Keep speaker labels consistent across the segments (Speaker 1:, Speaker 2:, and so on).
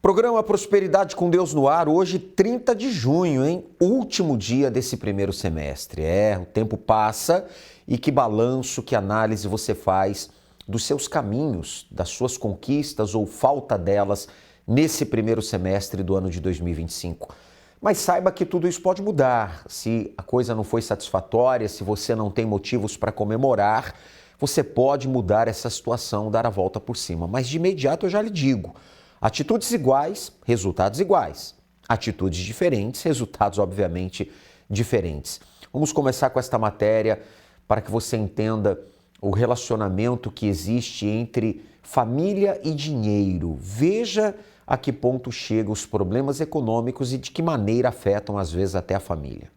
Speaker 1: Programa Prosperidade com Deus no ar, hoje 30 de junho, hein? Último dia desse primeiro semestre. O tempo passa e que balanço, que análise você faz dos seus caminhos, das suas conquistas ou falta delas nesse primeiro semestre do ano de 2025. Mas saiba que tudo isso pode mudar. Se a coisa não foi satisfatória, se você não tem motivos para comemorar, você pode mudar essa situação, dar a volta por cima. Mas de imediato eu já lhe digo, atitudes iguais, resultados iguais. Atitudes diferentes, resultados obviamente diferentes. Vamos começar com esta matéria para que você entenda o relacionamento que existe entre família e dinheiro. Veja a que ponto chegam os problemas econômicos e de que maneira afetam às vezes até a família.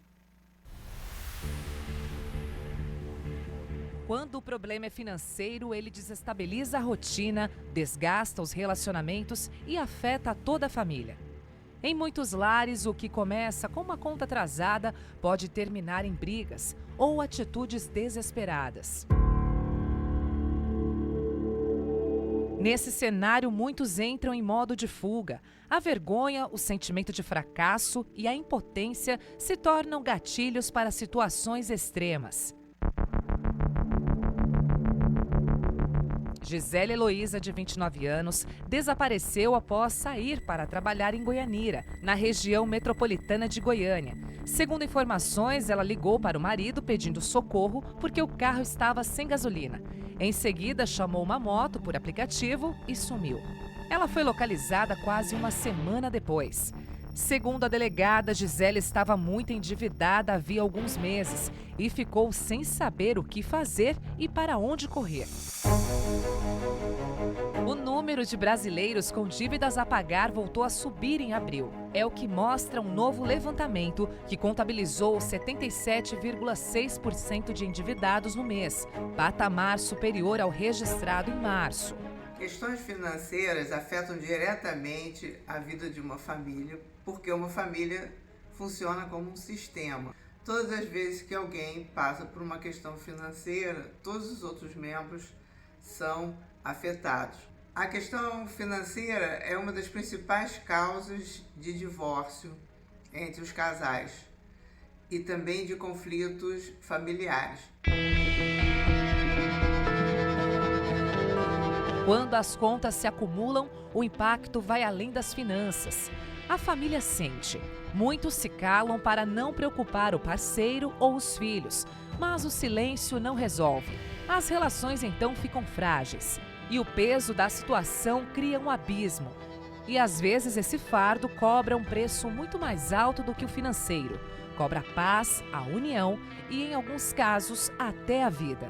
Speaker 2: Quando o problema é financeiro, ele desestabiliza a rotina, desgasta os relacionamentos e afeta toda a família. Em muitos lares, o que começa com uma conta atrasada pode terminar em brigas ou atitudes desesperadas. Nesse cenário, muitos entram em modo de fuga. A vergonha, o sentimento de fracasso e a impotência se tornam gatilhos para situações extremas. Gisele Heloísa, de 29 anos, desapareceu após sair para trabalhar em Goianira, na região metropolitana de Goiânia. Segundo informações, ela ligou para o marido pedindo socorro porque o carro estava sem gasolina. Em seguida, chamou uma moto por aplicativo e sumiu. Ela foi localizada quase uma semana depois. Segundo a delegada, Gisele estava muito endividada havia alguns meses e ficou sem saber o que fazer e para onde correr. O número de brasileiros com dívidas a pagar voltou a subir em abril. É o que mostra um novo levantamento que contabilizou 77,6% de endividados no mês, patamar superior ao registrado em março.
Speaker 3: Questões financeiras afetam diretamente a vida de uma família, porque uma família funciona como um sistema. Todas as vezes que alguém passa por uma questão financeira, todos os outros membros são afetados. A questão financeira é uma das principais causas de divórcio entre os casais e também de conflitos familiares.
Speaker 2: Quando as contas se acumulam, o impacto vai além das finanças. A família sente. Muitos se calam para não preocupar o parceiro ou os filhos, mas o silêncio não resolve. As relações então ficam frágeis e o peso da situação cria um abismo. E às vezes esse fardo cobra um preço muito mais alto do que o financeiro. Cobra a paz, a união e, em alguns casos, até a vida.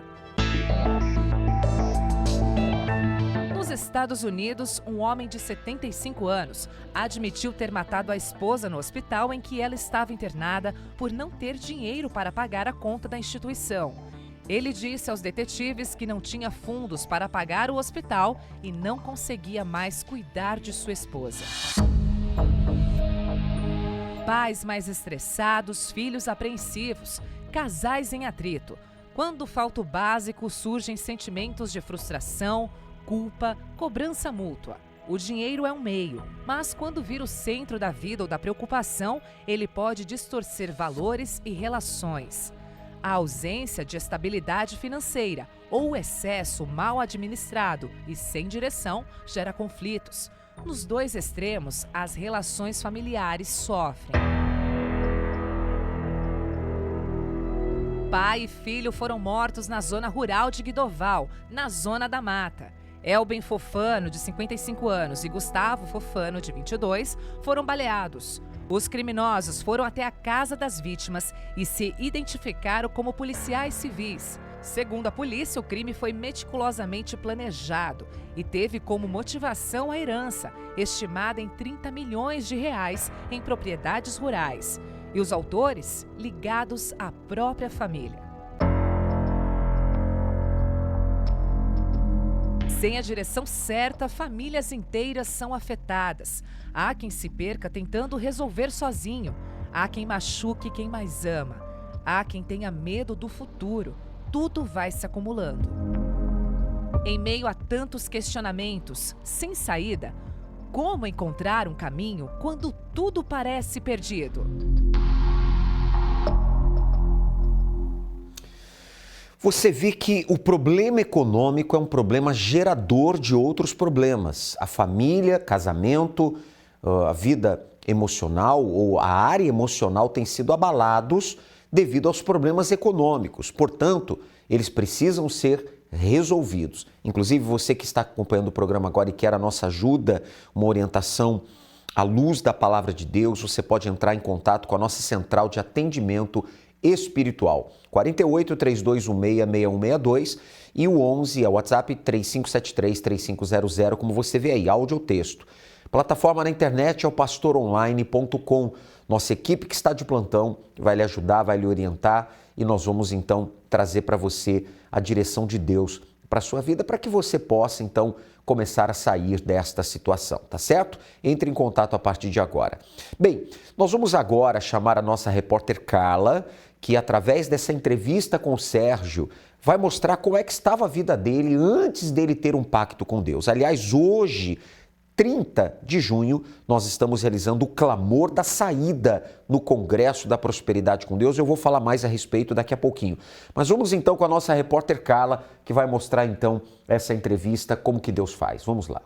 Speaker 2: Nos Estados Unidos, um homem de 75 anos admitiu ter matado a esposa no hospital em que ela estava internada por não ter dinheiro para pagar a conta da instituição. Ele disse aos detetives que não tinha fundos para pagar o hospital e não conseguia mais cuidar de sua esposa. Pais mais estressados, filhos apreensivos, casais em atrito. Quando falta o básico, surgem sentimentos de frustração, culpa, cobrança mútua. O dinheiro é um meio, mas quando vira o centro da vida ou da preocupação, ele pode distorcer valores e relações. A ausência de estabilidade financeira ou o excesso mal administrado e sem direção gera conflitos. Nos dois extremos, as relações familiares sofrem. Pai e filho foram mortos na zona rural de Guidoval, na Zona da Mata. Elben Fofano, de 55 anos, e Gustavo Fofano, de 22, foram baleados. Os criminosos foram até a casa das vítimas e se identificaram como policiais civis. Segundo a polícia, o crime foi meticulosamente planejado e teve como motivação a herança, estimada em 30 milhões de reais em propriedades rurais. E os autores ligados à própria família. Sem a direção certa, famílias inteiras são afetadas. Há quem se perca tentando resolver sozinho. Há quem machuque quem mais ama. Há quem tenha medo do futuro. Tudo vai se acumulando. Em meio a tantos questionamentos, sem saída, como encontrar um caminho quando tudo parece perdido.
Speaker 1: Você vê que o problema econômico é um problema gerador de outros problemas. A família, casamento, a vida emocional ou a área emocional têm sido abalados devido aos problemas econômicos. Portanto, eles precisam ser resolvidos. Inclusive, você que está acompanhando o programa agora e quer a nossa ajuda, uma orientação à luz da palavra de Deus, você pode entrar em contato com a nossa central de atendimento espiritual, 48-3216-6162 e o 11 é o WhatsApp 3573-3500, como você vê aí, áudio ou texto. Plataforma na internet é o pastoronline.com. Nossa equipe que está de plantão vai lhe ajudar, vai lhe orientar e nós vamos então trazer para você a direção de Deus para a sua vida, para que você possa então começar a sair desta situação, tá certo? Entre em contato a partir de agora. Bem, nós vamos agora chamar a nossa repórter Carla, que através dessa entrevista com o Sérgio vai mostrar como é que estava a vida dele antes dele ter um pacto com Deus. Aliás, hoje, 30 de junho, nós estamos realizando o clamor da saída no Congresso da Prosperidade com Deus. Eu vou falar mais a respeito daqui a pouquinho. Mas vamos então com a nossa repórter Carla, que vai mostrar então essa entrevista, como que Deus faz. Vamos lá.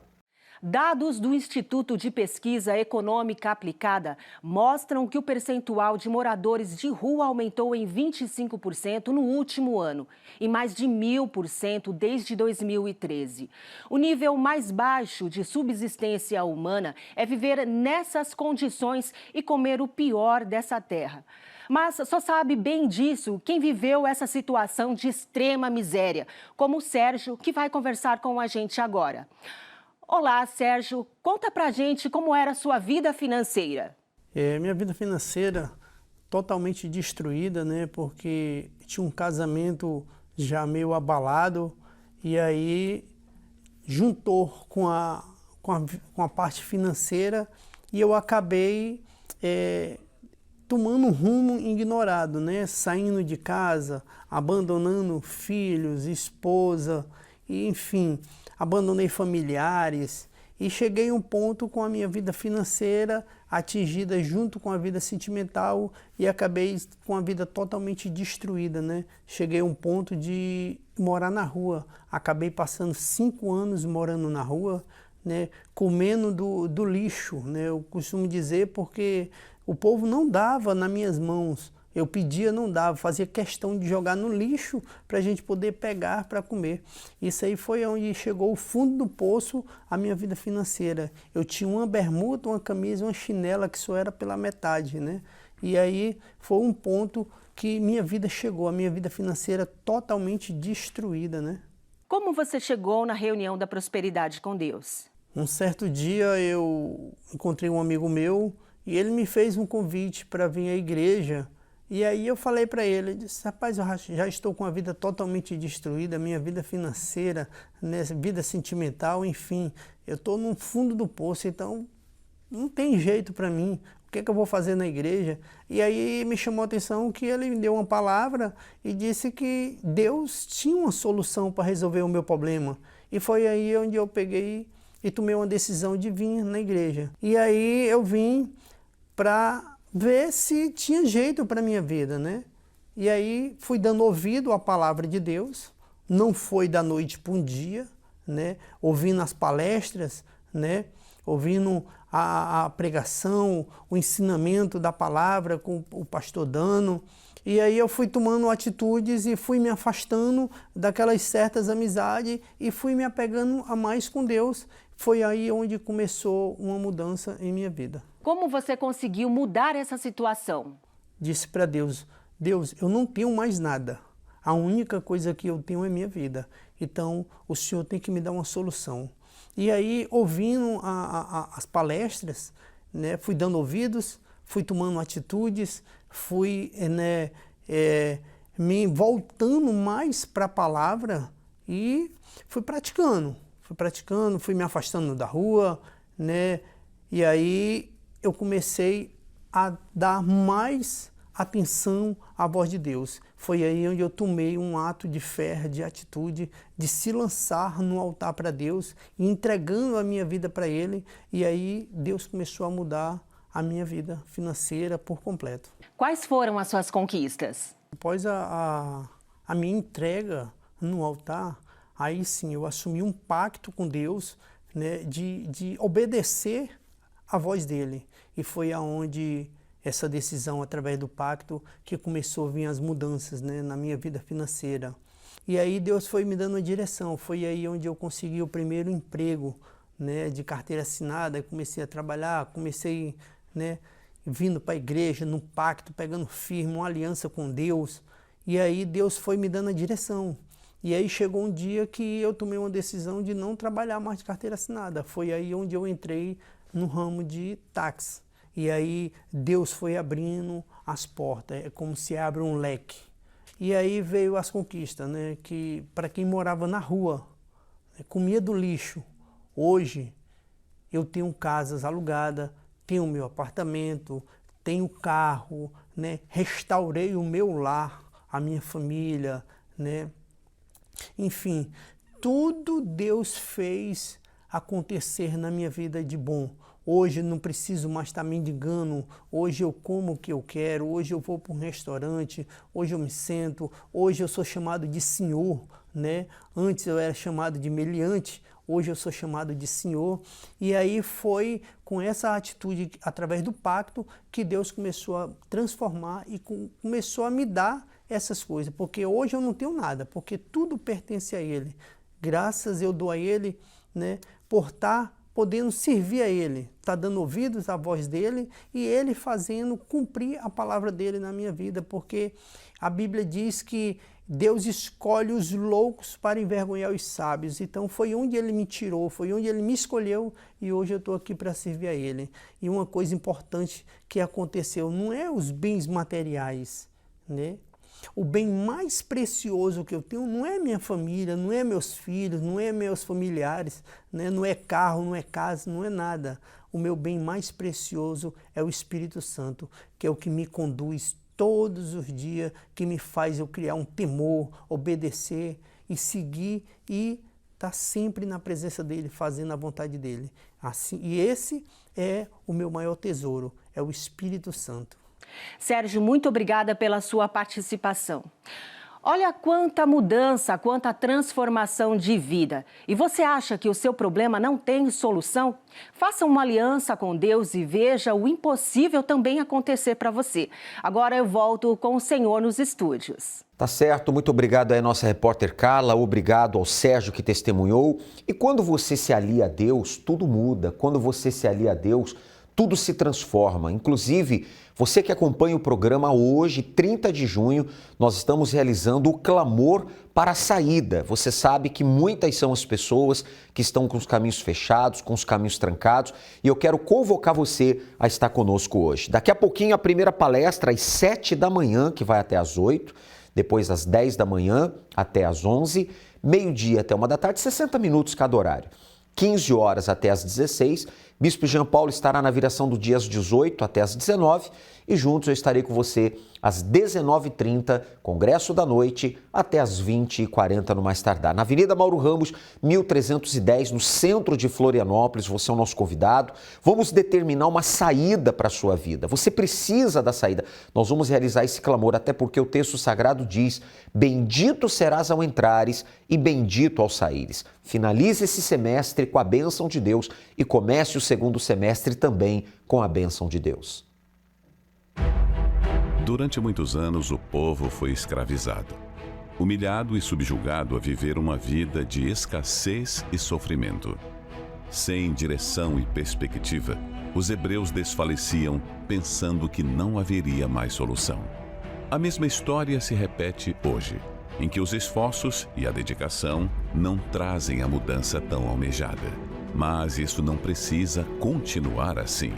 Speaker 4: Dados do Instituto de Pesquisa Econômica Aplicada mostram que o percentual de moradores de rua aumentou em 25% no último ano e mais de 1000% desde 2013. O nível mais baixo de subsistência humana é viver nessas condições e comer o pior dessa terra. Mas só sabe bem disso quem viveu essa situação de extrema miséria, como o Sérgio, que vai conversar com a gente agora. Olá, Sérgio. Conta pra gente como era a sua vida financeira.
Speaker 5: Minha vida financeira totalmente destruída, né? Porque tinha um casamento já meio abalado e aí juntou com a parte financeira e eu acabei tomando um rumo ignorado, né? Saindo de casa, abandonando filhos, esposa, e, enfim, abandonei familiares e cheguei a um ponto com a minha vida financeira atingida junto com a vida sentimental e acabei com a vida totalmente destruída, né? Cheguei a um ponto de morar na rua, acabei passando 5 anos morando na rua, né? Comendo do lixo, né? Eu costumo dizer porque o povo não dava nas minhas mãos. Eu pedia, não dava, fazia questão de jogar no lixo para a gente poder pegar para comer. Isso aí foi onde chegou o fundo do poço a minha vida financeira. Eu tinha uma bermuda, uma camisa, uma chinela que só era pela metade, né? E aí foi um ponto que minha vida chegou, a minha vida financeira totalmente destruída, né?
Speaker 4: Como você chegou na reunião da Prosperidade com Deus?
Speaker 5: Um certo dia eu encontrei um amigo meu e ele me fez um convite para vir à igreja. E aí eu falei para ele, disse, rapaz, eu já estou com a vida totalmente destruída, minha vida financeira, né, vida sentimental, enfim, eu estou no fundo do poço, então não tem jeito para mim, o que é que eu vou fazer na igreja? E aí me chamou a atenção que ele me deu uma palavra e disse que Deus tinha uma solução para resolver o meu problema. E foi aí onde eu peguei e tomei uma decisão de vir na igreja. E aí eu vim para ver se tinha jeito para a minha vida, né? E aí fui dando ouvido à palavra de Deus, não foi da noite para um dia, né? Ouvindo as palestras, né? Ouvindo a pregação, o ensinamento da palavra com o pastor Dano. E aí eu fui tomando atitudes e fui me afastando daquelas certas amizades e fui me apegando a mais com Deus. Foi aí onde começou uma mudança em minha vida.
Speaker 4: Como você conseguiu mudar essa situação?
Speaker 5: Disse para Deus, Deus, eu não tenho mais nada. A única coisa que eu tenho é minha vida. Então, o Senhor tem que me dar uma solução. E aí, ouvindo as palestras, né, fui dando ouvidos, fui tomando atitudes, fui me voltando mais para a palavra e fui praticando, fui me afastando da rua, né? E aí eu comecei a dar mais atenção à voz de Deus. foi aí onde eu tomei um ato de fé, de atitude, de se lançar no altar para Deus, entregando a minha vida para Ele, e aí Deus começou a mudar a minha vida financeira por completo.
Speaker 4: Quais foram as suas conquistas?
Speaker 5: Após a minha entrega no altar, aí sim eu assumi um pacto com Deus, né, de obedecer a voz dele. E foi aonde essa decisão, através do pacto, que começou a vir as mudanças, né, na minha vida financeira. E aí Deus foi me dando uma direção, foi aí onde eu consegui o primeiro emprego, né, de carteira assinada, comecei a trabalhar, comecei, né, vindo para a igreja, no pacto, pegando firme, uma aliança com Deus. E aí Deus foi me dando a direção. E aí chegou um dia que eu tomei uma decisão de não trabalhar mais de carteira assinada. Foi aí onde eu entrei no ramo de táxi. E aí Deus foi abrindo as portas, é como se abre um leque. E aí veio as conquistas, né? Que para quem morava na rua, comia do lixo, hoje eu tenho casas alugadas, tenho meu apartamento, tenho carro, né? Restaurei o meu lar, a minha família, né? Enfim, tudo Deus fez acontecer na minha vida de bom. Hoje não preciso mais estar mendigando, hoje eu como o que eu quero, hoje eu vou para um restaurante, hoje eu me sento, hoje eu sou chamado de senhor, né? Antes eu era chamado de meliante, hoje eu sou chamado de senhor. E aí foi com essa atitude, através do pacto, que Deus começou a transformar e começou a me dar essas coisas, porque hoje eu não tenho nada, porque tudo pertence a Ele. Graças eu dou a Ele, né, por estar podendo servir a Ele, estar dando ouvidos à voz dEle e Ele fazendo cumprir a palavra dEle na minha vida, porque a Bíblia diz que Deus escolhe os loucos para envergonhar os sábios. Então foi onde Ele me tirou, foi onde Ele me escolheu e hoje eu estou aqui para servir a Ele. E uma coisa importante que aconteceu, não é os bens materiais, né? O bem mais precioso que eu tenho não é minha família, não é meus filhos, não é meus familiares, né? Não é carro, não é casa, não é nada. O meu bem mais precioso é o Espírito Santo, que é o que me conduz todos os dias, que me faz eu criar um temor, obedecer e seguir e estar sempre na presença dEle, fazendo a vontade dEle. Assim, e esse é o meu maior tesouro, é o Espírito Santo.
Speaker 4: Sérgio, muito obrigada pela sua participação. Olha quanta mudança, quanta transformação de vida. E você acha que o seu problema não tem solução? Faça uma aliança com Deus e veja o impossível também acontecer para você. Agora eu volto com o senhor nos estúdios.
Speaker 1: Tá certo, muito obrigado aí, nossa repórter Carla, obrigado ao Sérgio que testemunhou. E quando você se alia a Deus, tudo muda. Quando você se alia a Deus, tudo se transforma. Inclusive, você que acompanha o programa hoje, 30 de junho, nós estamos realizando o Clamor para a Saída. Você sabe que muitas são as pessoas que estão com os caminhos fechados, com os caminhos trancados, e eu quero convocar você a estar conosco hoje. Daqui a pouquinho, a primeira palestra às 7 da manhã, que vai até às 8, depois às 10 da manhã até às 11, meio-dia até 1 da tarde, 60 minutos cada horário. 15 horas até às 16, Bispo Jean Paulo estará na viração do dia às 18 até às 19 e juntos eu estarei com você às 19h30, Congresso da Noite, até às 20h40 no mais tardar. Na Avenida Mauro Ramos, 1310, no centro de Florianópolis, você é o nosso convidado. Vamos determinar uma saída para a sua vida. Você precisa da saída. Nós vamos realizar esse clamor, até porque o texto sagrado diz: bendito serás ao entrares e bendito ao saíres. Finalize esse semestre com a bênção de Deus e comece o segundo semestre também com a bênção de Deus.
Speaker 6: Durante muitos anos, o povo foi escravizado, humilhado e subjugado a viver uma vida de escassez e sofrimento. Sem direção e perspectiva, os hebreus desfaleciam, pensando que não haveria mais solução. A mesma história se repete hoje, em que os esforços e a dedicação não trazem a mudança tão almejada. Mas isso não precisa continuar assim.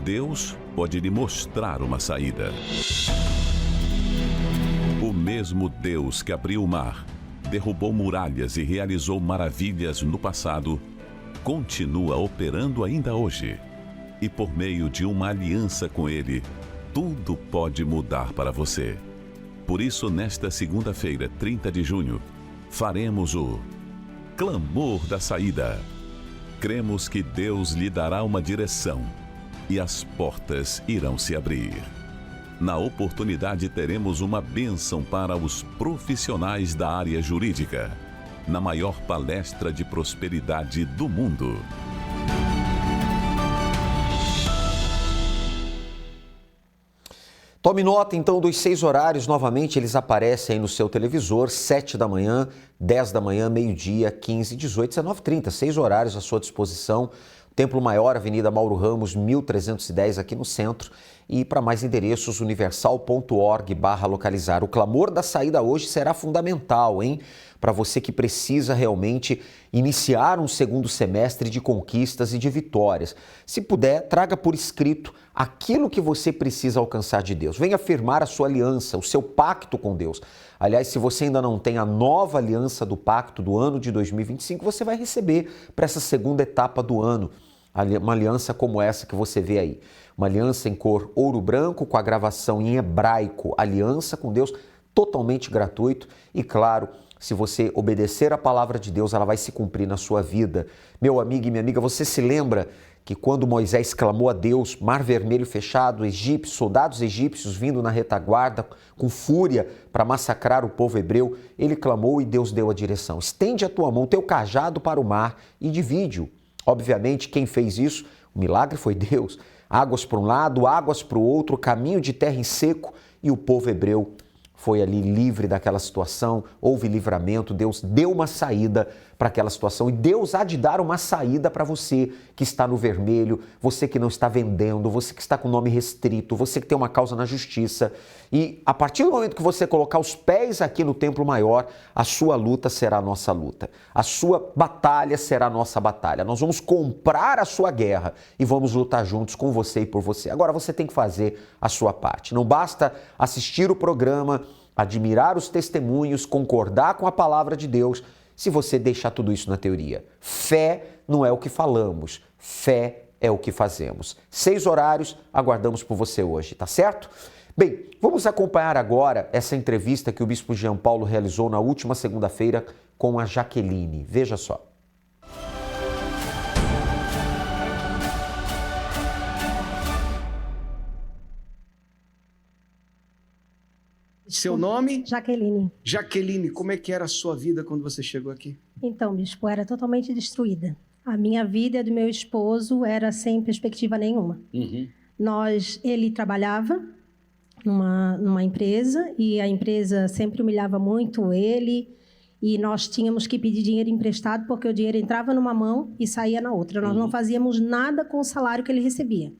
Speaker 6: Deus pode lhe mostrar uma saída. O mesmo Deus que abriu o mar, derrubou muralhas e realizou maravilhas no passado, continua operando ainda hoje. E por meio de uma aliança com Ele, tudo pode mudar para você. Por isso, nesta segunda-feira, 30 de junho, faremos o Clamor da Saída. Cremos que Deus lhe dará uma direção e as portas irão se abrir. Na oportunidade, teremos uma bênção para os profissionais da área jurídica, na maior palestra de prosperidade do mundo.
Speaker 1: Tome nota, então, dos 6 horários. Novamente, eles aparecem aí no seu televisor: 7 da manhã, 10 da manhã, meio-dia, 15, 18, 19h30. 6 horários à sua disposição. Templo Maior, Avenida Mauro Ramos, 1310, aqui no centro. E para mais endereços, universal.org/localizar. O clamor da saída hoje será fundamental, hein? Para você que precisa realmente iniciar um segundo semestre de conquistas e de vitórias. Se puder, traga por escrito aquilo que você precisa alcançar de Deus. Venha firmar a sua aliança, o seu pacto com Deus. Aliás, se você ainda não tem a nova aliança do pacto do ano de 2025, você vai receber para essa segunda etapa do ano. Uma aliança como essa que você vê aí. Uma aliança em cor ouro branco, com a gravação em hebraico, aliança com Deus, totalmente gratuito. E claro, se você obedecer a palavra de Deus, ela vai se cumprir na sua vida. Meu amigo e minha amiga, você se lembra que quando Moisés clamou a Deus, Mar Vermelho fechado, soldados egípcios vindo na retaguarda com fúria para massacrar o povo hebreu, ele clamou e Deus deu a direção. Estende a tua mão, teu cajado para o mar e divide-o. Obviamente, quem fez isso, o milagre foi Deus. Águas para um lado, águas para o outro, caminho de terra em seco, e o povo hebreu foi ali livre daquela situação, houve livramento, Deus deu uma saída para aquela situação e Deus há de dar uma saída para você que está no vermelho, você que não está vendendo, você que está com o nome restrito, você que tem uma causa na justiça. E a partir do momento que você colocar os pés aqui no Templo Maior, a sua luta será a nossa luta, a sua batalha será a nossa batalha. Nós vamos comprar a sua guerra e vamos lutar juntos com você e por você. Agora você tem que fazer a sua parte. Não basta assistir o programa, admirar os testemunhos, concordar com a palavra de Deus, se você deixar tudo isso na teoria. Fé não é o que falamos, fé é o que fazemos. 6 horários, aguardamos por você hoje, tá certo? Bem, vamos acompanhar agora essa entrevista que o bispo Jean Paulo realizou na última segunda-feira com a Jaqueline. Veja só.
Speaker 7: Seu nome?
Speaker 8: Jaqueline.
Speaker 7: Jaqueline, como é que era a sua vida quando você chegou aqui?
Speaker 8: Então, bispo, era totalmente destruída. A minha vida e a do meu esposo era sem perspectiva nenhuma. Ele trabalhava numa empresa e a empresa sempre humilhava muito ele e nós tínhamos que pedir dinheiro emprestado porque o dinheiro entrava numa mão e saía na outra. Nós não fazíamos nada com o salário que ele recebia.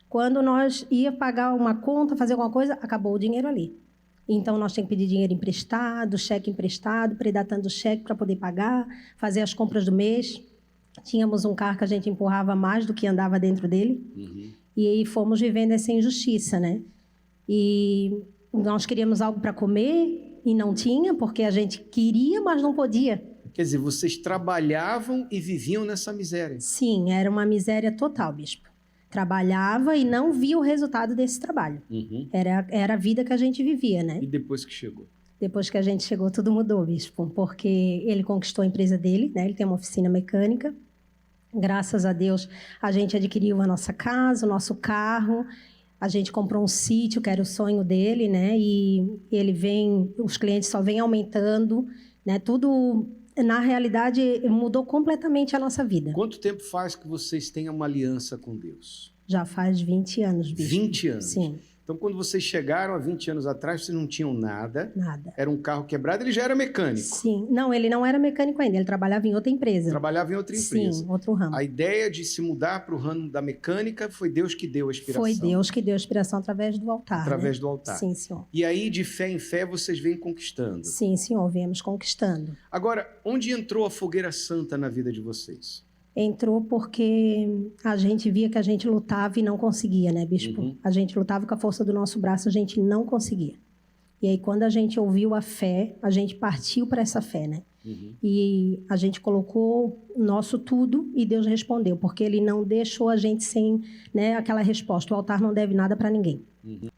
Speaker 8: Quando nós ia pagar uma conta, fazer alguma coisa, acabou o dinheiro ali. Então, nós tínhamos que pedir dinheiro emprestado, cheque emprestado, predatando o cheque para poder pagar, fazer as compras do mês. Tínhamos um carro que a gente empurrava mais do que andava dentro dele. E aí fomos vivendo essa injustiça, né? E nós queríamos algo para comer e não tinha, porque a gente queria, mas não podia.
Speaker 7: Quer dizer, vocês trabalhavam e viviam nessa miséria?
Speaker 8: Sim, era uma miséria total, bispo. Trabalhava e não via o resultado desse trabalho. Era a vida que a gente vivia, né?
Speaker 7: E depois que chegou?
Speaker 8: Depois que a gente chegou, tudo mudou, bispo, porque ele conquistou a empresa dele, né? Ele tem uma oficina mecânica. Graças a Deus, a gente adquiriu a nossa casa, o nosso carro. A gente comprou um sítio, que era o sonho dele, né? E os clientes só vêm aumentando, né? Tudo, na realidade, mudou completamente a nossa vida.
Speaker 7: Quanto tempo faz que vocês têm uma aliança com Deus?
Speaker 8: Já faz 20 anos, bispo.
Speaker 7: 20 anos?
Speaker 8: Sim.
Speaker 7: Então, quando vocês chegaram há 20 anos atrás, vocês não tinham nada.
Speaker 8: Nada.
Speaker 7: Era um carro quebrado, ele já era mecânico.
Speaker 8: Sim. Não, ele não era mecânico ainda, ele trabalhava em outra empresa.
Speaker 7: Trabalhava em outra empresa.
Speaker 8: Sim, outro ramo.
Speaker 7: A ideia de se mudar para o ramo da mecânica foi Deus que deu a inspiração.
Speaker 8: Foi Deus que deu a inspiração através do altar.
Speaker 7: Através
Speaker 8: né?
Speaker 7: do altar.
Speaker 8: Sim, senhor.
Speaker 7: E aí, de fé em fé, vocês vêm conquistando.
Speaker 8: Sim, senhor, viemos conquistando.
Speaker 7: Agora, onde entrou a fogueira santa na vida de vocês?
Speaker 8: Entrou porque a gente via que a gente lutava e não conseguia, né, bispo? A gente lutava com a força do nosso braço, a gente não conseguia. E aí, quando a gente ouviu a fé, a gente partiu para essa fé, né? E a gente colocou nosso tudo e Deus respondeu, porque Ele não deixou a gente sem, né, aquela resposta. O altar não deve nada para ninguém.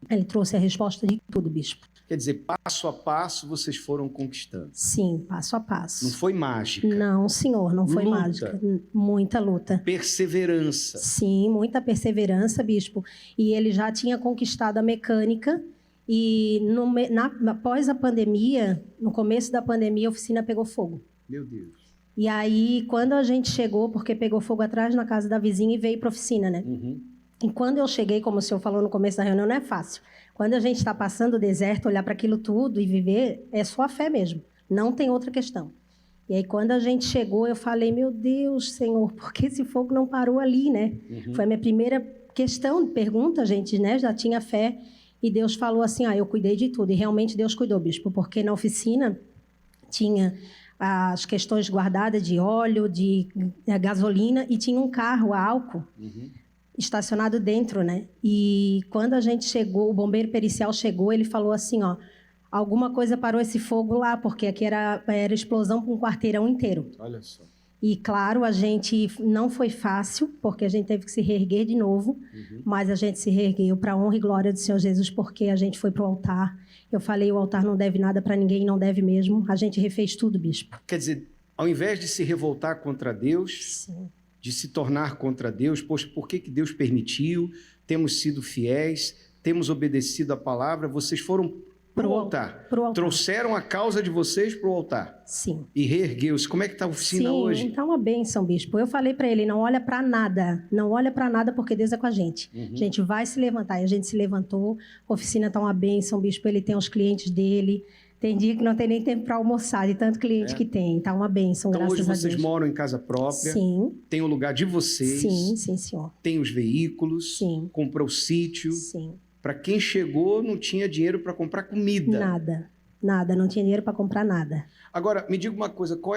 Speaker 8: Ele trouxe a resposta de tudo, bispo.
Speaker 7: Quer dizer, passo a passo vocês foram conquistando.
Speaker 8: Sim, passo a passo.
Speaker 7: Não foi mágica.
Speaker 8: Não, senhor, não foi
Speaker 7: Luta.
Speaker 8: mágica. Muita luta.
Speaker 7: Perseverança.
Speaker 8: Sim, muita perseverança, bispo. E ele já tinha conquistado a mecânica. E após a pandemia, no começo da pandemia, a oficina pegou fogo.
Speaker 7: Meu Deus.
Speaker 8: E aí, quando a gente chegou, porque pegou fogo atrás na casa da vizinha e veio para a oficina, né? E quando eu cheguei, como o senhor falou no começo da reunião, não é fácil. Quando a gente está passando o deserto, olhar para aquilo tudo e viver, é só a fé mesmo. Não tem outra questão. E aí, quando a gente chegou, eu falei, meu Deus, Senhor, por que esse fogo não parou ali, né? Foi a minha primeira pergunta, gente, né? Já tinha fé. E Deus falou assim, eu cuidei de tudo. E realmente Deus cuidou, bispo, porque na oficina tinha as questões guardadas de óleo, de gasolina, e tinha um carro a álcool estacionado dentro, né? E quando a gente chegou, o bombeiro pericial chegou, ele falou assim, alguma coisa parou esse fogo lá, porque aqui era explosão para um quarteirão inteiro.
Speaker 7: Olha só.
Speaker 8: E, claro, a gente não foi fácil, porque a gente teve que se reerguer de novo, mas a gente se reergueu para a honra e glória do Senhor Jesus, porque a gente foi para o altar. Eu falei, o altar não deve nada para ninguém, não deve mesmo. A gente refez tudo, bispo.
Speaker 7: Quer dizer, ao invés de se revoltar contra Deus,
Speaker 8: Sim.
Speaker 7: de se tornar contra Deus, poxa, por que Deus permitiu? Temos sido fiéis, temos obedecido a palavra, vocês foram para o altar. Trouxeram a causa de vocês para o altar.
Speaker 8: Sim.
Speaker 7: E reergueu-se. Como é que está a oficina hoje?
Speaker 8: Sim, está uma bênção, bispo. Eu falei para ele, não olha para nada. Não olha para nada porque Deus é com a gente. A gente vai se levantar. E a gente se levantou. A oficina está uma bênção, bispo. Ele tem os clientes dele. Tem dia que não tem nem tempo para almoçar, de tanto cliente que tem. Está uma bênção,
Speaker 7: então,
Speaker 8: graças a Deus.
Speaker 7: hoje vocês moram em casa própria.
Speaker 8: Sim.
Speaker 7: Tem o lugar de vocês.
Speaker 8: Sim, sim, senhor.
Speaker 7: Tem os veículos.
Speaker 8: Sim.
Speaker 7: Comprou o sítio.
Speaker 8: Sim.
Speaker 7: Para quem chegou, não tinha dinheiro para comprar comida.
Speaker 8: Nada, não tinha dinheiro para comprar nada.
Speaker 7: Agora, me diga uma coisa, qual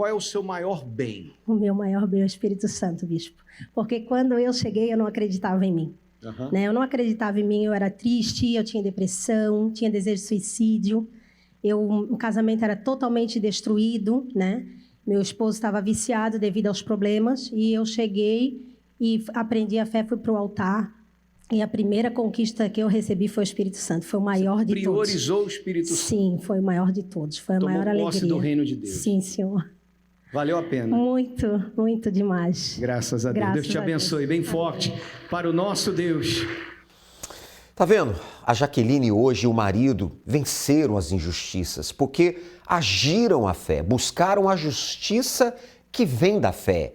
Speaker 7: é o seu maior bem?
Speaker 8: O meu maior bem é o Espírito Santo, bispo. Porque quando eu cheguei, eu não acreditava em mim. Né? Eu não acreditava em mim, eu era triste, eu tinha depressão, tinha desejo de suicídio. O casamento era totalmente destruído, né? Meu esposo estava viciado devido aos problemas. E eu cheguei e aprendi a fé, fui para o altar. E a primeira conquista que eu recebi foi o Espírito Santo. Foi o maior de todos.
Speaker 7: Priorizou o Espírito Santo?
Speaker 8: Sim, foi o maior de todos. Foi a maior alegria.
Speaker 7: Tomou posse do reino de Deus?
Speaker 8: Sim, senhor.
Speaker 7: Valeu a pena?
Speaker 8: Muito, muito demais.
Speaker 7: Graças a Deus. Deus te abençoe bem forte para o nosso Deus.
Speaker 1: Tá vendo? A Jaqueline hoje e o marido venceram as injustiças porque agiram a fé, buscaram a justiça que vem da fé.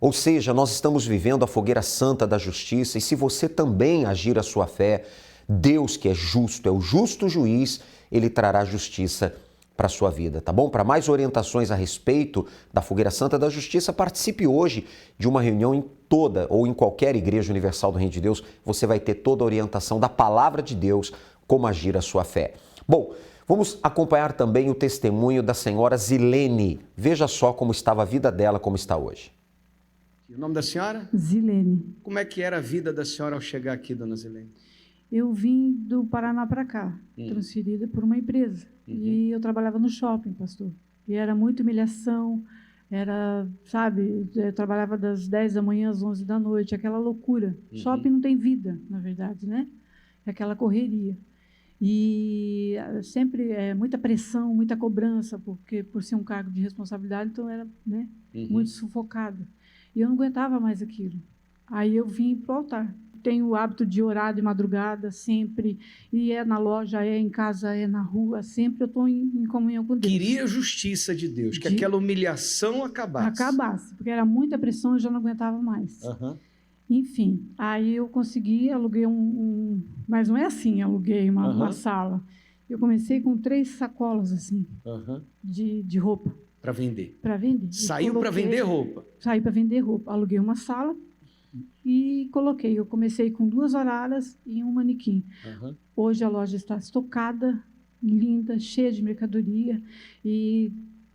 Speaker 1: Ou seja, nós estamos vivendo a fogueira santa da justiça e se você também agir a sua fé, Deus que é justo, é o justo juiz, ele trará justiça para a sua vida, tá bom? Para mais orientações a respeito da fogueira santa da justiça, participe hoje de uma reunião em toda ou em qualquer igreja universal do Reino de Deus. Você vai ter toda a orientação da palavra de Deus, como agir a sua fé. Bom, vamos acompanhar também o testemunho da senhora Zilene. Veja só como estava a vida dela, como está hoje.
Speaker 7: O nome da senhora?
Speaker 9: Zilene.
Speaker 7: Como é que era a vida da senhora ao chegar aqui, dona Zilene?
Speaker 9: Eu vim do Paraná para cá, transferida por uma empresa. E eu trabalhava no shopping, pastor. E era muita humilhação, eu trabalhava das 10 da manhã às 11 da noite, aquela loucura. Shopping não tem vida, na verdade, né? É aquela correria. E sempre muita pressão, muita cobrança, porque por ser um cargo de responsabilidade, então era muito sufocada. E eu não aguentava mais aquilo. Aí eu vim para o altar. Tenho o hábito de orar de madrugada, sempre. E é na loja, é em casa, é na rua. Sempre eu estou em comunhão com Deus.
Speaker 7: Queria a justiça de Deus, que aquela humilhação acabasse.
Speaker 9: Acabasse, porque era muita pressão e eu já não aguentava mais. Enfim, aí eu consegui, aluguei mas não é assim, aluguei uma sala. Eu comecei com 3 sacolas, assim, de roupa.
Speaker 7: Para vender?
Speaker 9: Para vender.
Speaker 7: Saiu para vender roupa?
Speaker 9: Saí para vender roupa. Aluguei uma sala e coloquei. Eu comecei com 2 araras e um manequim. Hoje a loja está estocada, linda, cheia de mercadoria e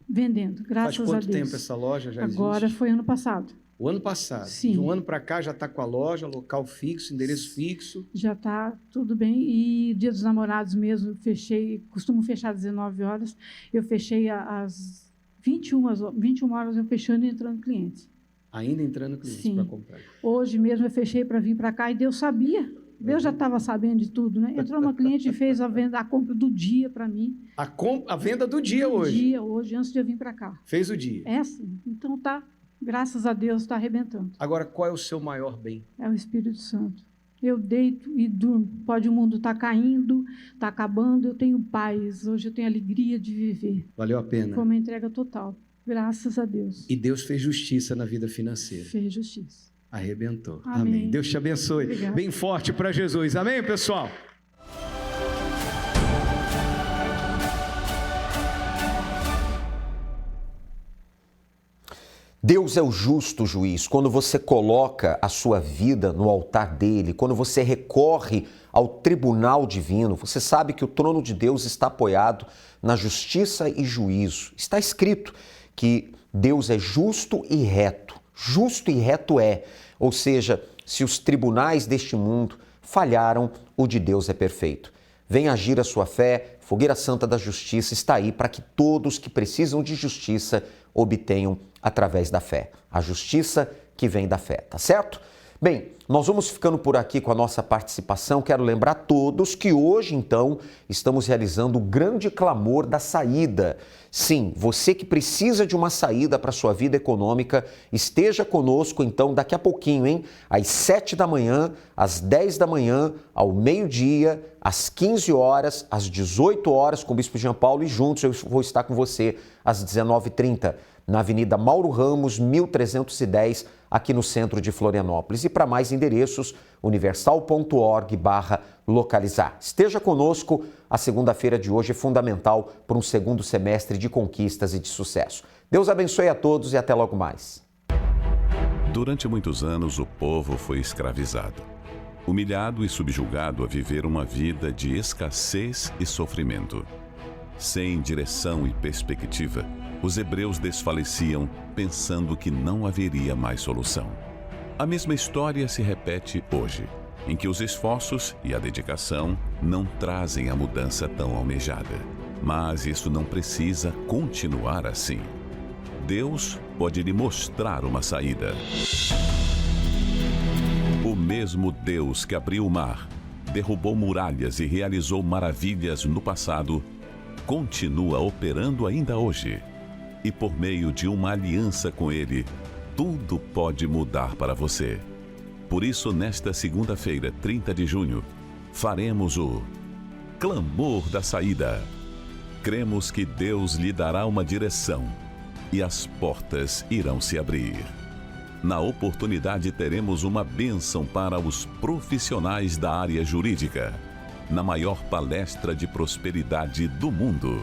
Speaker 9: vendendo, graças a Deus.
Speaker 7: Faz quanto tempo essa loja já existe?
Speaker 9: Agora foi ano passado.
Speaker 7: O ano passado?
Speaker 9: Sim.
Speaker 7: De um ano para cá já está com a loja, local fixo, endereço fixo?
Speaker 9: Já está tudo bem. E Dia dos Namorados mesmo, fechei, costumo fechar às 19 horas, eu fechei às 21 horas, eu fechando e entrando clientes.
Speaker 7: Ainda entrando clientes para comprar?
Speaker 9: Hoje mesmo eu fechei para vir para cá e Deus sabia Deus já estava sabendo de tudo, né? Entrou uma cliente e fez a compra do dia para mim.
Speaker 7: A venda do dia hoje?
Speaker 9: Hoje, antes de eu vir para cá.
Speaker 7: Fez o dia?
Speaker 9: É sim. Então tá, graças a Deus, está arrebentando.
Speaker 7: Agora, qual é o seu maior bem?
Speaker 9: É o Espírito Santo. Eu deito e durmo. Pode o mundo estar caindo, está acabando, eu tenho paz. Hoje eu tenho alegria de viver.
Speaker 7: Valeu a pena.
Speaker 9: Foi uma entrega total. Graças a Deus.
Speaker 7: E Deus fez justiça na vida financeira.
Speaker 9: Fez justiça.
Speaker 7: Arrebentou.
Speaker 9: Amém.
Speaker 7: Deus te abençoe.
Speaker 9: Obrigada.
Speaker 7: Bem forte para Jesus. Amém, pessoal?
Speaker 1: Deus é o justo juiz. Quando você coloca a sua vida no altar dele, quando você recorre ao tribunal divino, você sabe que o trono de Deus está apoiado na justiça e juízo. Está escrito que Deus é justo e reto. Justo e reto é. Ou seja, se os tribunais deste mundo falharam, o de Deus é perfeito. Venha agir a sua fé, Fogueira Santa da Justiça está aí para que todos que precisam de justiça obtenham através da fé. A justiça que vem da fé, tá certo? Bem, nós vamos ficando por aqui com a nossa participação. Quero lembrar a todos que hoje, então, estamos realizando o grande clamor da saída. Sim, você que precisa de uma saída para a sua vida econômica, esteja conosco, então, daqui a pouquinho, hein? Às 7 da manhã, às 10 da manhã, ao meio-dia, às 15 horas, às 18 horas, com o Bispo Jean Paulo, e juntos eu vou estar com você às 19h30, na Avenida Mauro Ramos, 1310, aqui no centro de Florianópolis. E para mais endereços, universal.org/localizar. Esteja conosco, a segunda-feira de hoje é fundamental para um segundo semestre de conquistas e de sucesso. Deus abençoe a todos e até logo mais.
Speaker 6: Durante muitos anos, o povo foi escravizado, humilhado e subjugado a viver uma vida de escassez e sofrimento. Sem direção e perspectiva, os hebreus desfaleciam pensando que não haveria mais solução. A mesma história se repete hoje, em que os esforços e a dedicação não trazem a mudança tão almejada. Mas isso não precisa continuar assim. Deus pode lhe mostrar uma saída. O mesmo Deus que abriu o mar, derrubou muralhas e realizou maravilhas no passado, continua operando ainda hoje. E por meio de uma aliança com Ele, tudo pode mudar para você. Por isso, nesta segunda-feira, 30 de junho, faremos o Clamor da Saída. Cremos que Deus lhe dará uma direção e as portas irão se abrir. Na oportunidade, teremos uma bênção para os profissionais da área jurídica, na maior palestra de prosperidade do mundo.